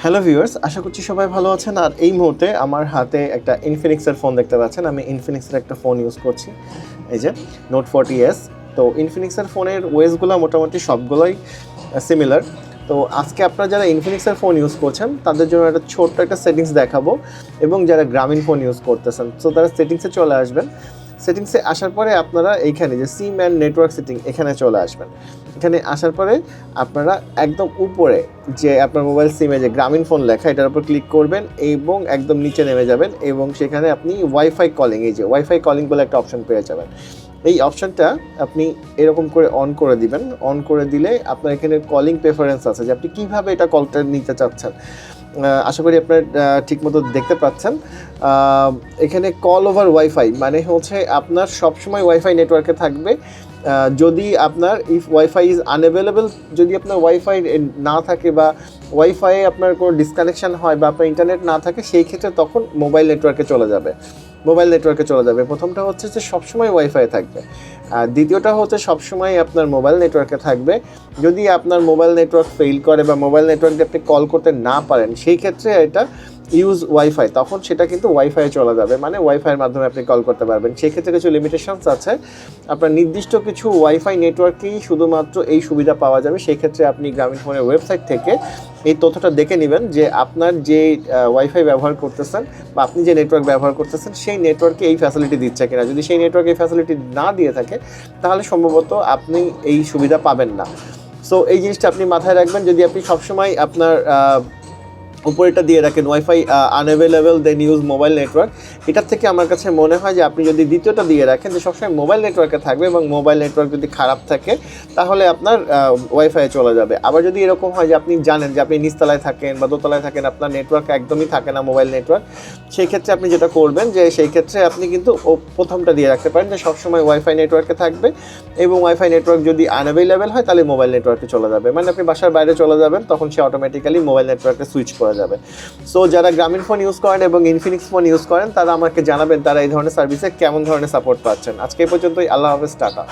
Hello viewers, আশা করছি সবাই ভালো আছেন। আর এই মুহূর্তে আমার হাতে একটা ইনফিনিক্সের ফোন দেখতে পাচ্ছেন। আমি ইনফিনিক্সের একটা ফোন ইউজ করছি, এই যে নোট 40S। তো ইনফিনিক্সের ফোনের ওয়েসগুলো মোটামুটি সবগুলোই সিমিলার। তো আজকে আপনারা যারা ইনফিনিক্সের ফোন ইউজ করছেন তাদের জন্য একটা ছোট্ট একটা সেটিংস দেখাবো, এবং যারা গ্রামীণ ফোন ইউজ করতেছেন সো তারা সেটিংসে চলে আসবেন। সেটিংসে আসার পরে আপনারা এইখানে যে সিম অ্যান্ড নেটওয়ার্ক সেটিং এখানে চলে আসবেন। এখানে আসার পরে আপনারা একদম উপরে যে আপনার মোবাইল সিমে যে গ্রামীণ ফোন লেখা এটার উপর ক্লিক করবেন এবং একদম নিচে নেমে যাবেন, এবং সেখানে আপনি ওয়াইফাই কলিং, এই যে ওয়াইফাই কলিং বলে একটা অপশন পেয়ে যাবেন। এই অপশনটা আপনি এরকম করে অন করে দিবেন। অন করে দিলে আপনার এখানে কলিং প্রেফারেন্স আছে যে আপনি কীভাবে এটা কলটা নিতে চাচ্ছেন। আশা করি আপনারা ঠিকমতো দেখতে পাচ্ছেন। এখানে কল ওভার ওয়াইফাই মানে হচ্ছে আপনার সবসময় ওয়াইফাই নেটওয়ার্কে থাকবে। যদি আপনার ইফ ওয়াইফাই ইজ আনঅ্যাভেলেবল, যদি আপনার ওয়াইফাই না থাকে বা ওয়াইফাই আপনার কোনো ডিসকানেকশান হয় বা আপনার ইন্টারনেট না থাকে, সেই ক্ষেত্রে তখন মোবাইল নেটওয়ার্কে চলে যাবে। প্রথমটা হচ্ছে যে সবসময় ওয়াইফাই থাকবে, আর দ্বিতীয়টা হচ্ছে সবসময় আপনার মোবাইল নেটওয়ার্কে থাকবে। যদি আপনার মোবাইল নেটওয়ার্ক ফেল করে বা মোবাইল নেটওয়ার্কে আপনি কল করতে না পারেন, সেই ক্ষেত্রে এটা ইউজ ওয়াইফাই, তখন সেটা কিন্তু ওয়াইফাই চলে যাবে, মানে ওয়াইফাইয়ের মাধ্যমে আপনি কল করতে পারবেন। সেই ক্ষেত্রে কিছু লিমিটেশনস আছে, আপনার নির্দিষ্ট কিছু ওয়াইফাই নেটওয়ার্কেই শুধুমাত্র এই সুবিধা পাওয়া যাবে। সেই ক্ষেত্রে আপনি গ্রামীণ ফোনের ওয়েবসাইট থেকে এই তথ্যটা দেখে নেবেন যে আপনার যে ওয়াইফাই ব্যবহার করতেছেন বা আপনি যে নেটওয়ার্ক ব্যবহার করতেছেন সেই নেটওয়ার্কে এই ফ্যাসিলিটি দিচ্ছে কিনা। যদি সেই নেটওয়ার্কে এই ফ্যাসিলিটি না দিয়ে থাকে তাহলে সম্ভবত আপনি এই সুবিধা পাবেন না। সো এই জিনিসটা আপনি মাথায় রাখবেন। যদি আপনি সবসময় আপনার উপরেটা দিয়ে রাখেন wifi unavailable then use mobile network, এটার থেকে আমার কাছে মনে হয় যে আপনি যদি দ্বিতীয়টা দিয়ে রাখেন যে সবসময় মোবাইল নেটওয়ার্কে থাকবে এবং মোবাইল নেটওয়ার্ক যদি খারাপ থাকে তাহলে আপনার ওয়াইফাই চলে যাবে। আবার যদি এরকম হয় যে আপনি জানেন যে আপনি নিচতলায় থাকেন বা দোতলায় থাকেন, আপনার নেটওয়ার্ক একদমই থাকে না মোবাইল নেটওয়ার্ক, সেই ক্ষেত্রে আপনি যেটা করবেন যে সেই ক্ষেত্রে আপনি কিন্তু প্রথমটা দিয়ে রাখতে পারেন যে সবসময় ওয়াইফাই নেটওয়ার্কে থাকবে, এবং ওয়াইফাই নেটওয়ার্ক যদি আনঅ্যাভেলেবল হয় তাহলে মোবাইল নেটওয়ার্কে চলে যাবে, মানে আপনি বাসার বাইরে চলে যাবেন তখন সে অটোমেটিক্যালি মোবাইল নেটওয়ার্কে সুইচ করে যাবে। সো যারা গ্রামীণ ফোন ইউজ করেন এবং ইনফিনিক্স ফোন ইউজ করেন তারা আমাকে জানাবেন তারা এই ধরনের সার্ভিসে কেমন ধরনের সাপোর্ট পাচ্ছেন। আজকে এই পর্যন্তই, আল্লাহ হাফেজ, টাটা।